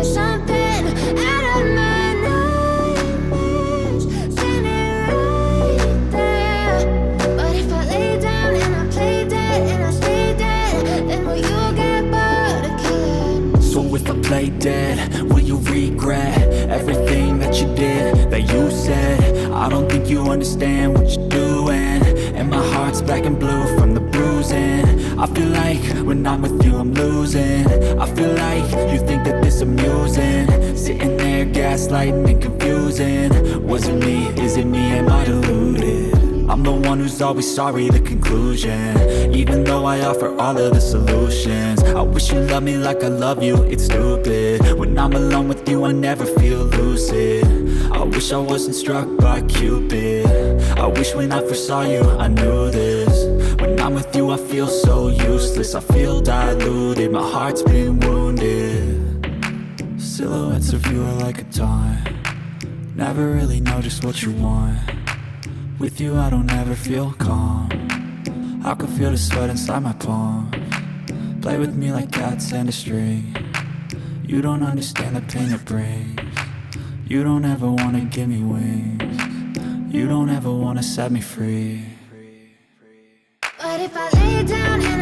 Something out of my nightmares, standing right there. But if I lay down and I play dead and I stay dead, then will you get bored of killing? So if I play dead, will you regret everything that you did, that you said? I don't think you understand what you're doing, and my heart's black and blue from the bruising. I feel like when I'm with you I'm losing. I feel like you think that this amusing, sitting there gaslighting and confusing. Was it me? Is it me? Am I deluded? I'm the one who's always sorry, the conclusion, even though I offer all of the solutions. I wish you loved me like I love you, it's stupid. When I'm alone with you I never feel lucid. I wish I wasn't struck by Cupid. I wish when I first saw you I knew this. When I'm with you I feel so useless, I feel diluted, my heart's been wounded. Silhouettes of you are like a taunt, never really know just what you want. With you I don't ever feel calm, I can feel the sweat inside my palms. Play with me like cats and a string, you don't understand the pain it brings. You don't ever wanna give me wings, you don't ever wanna set me free. But if I lay down and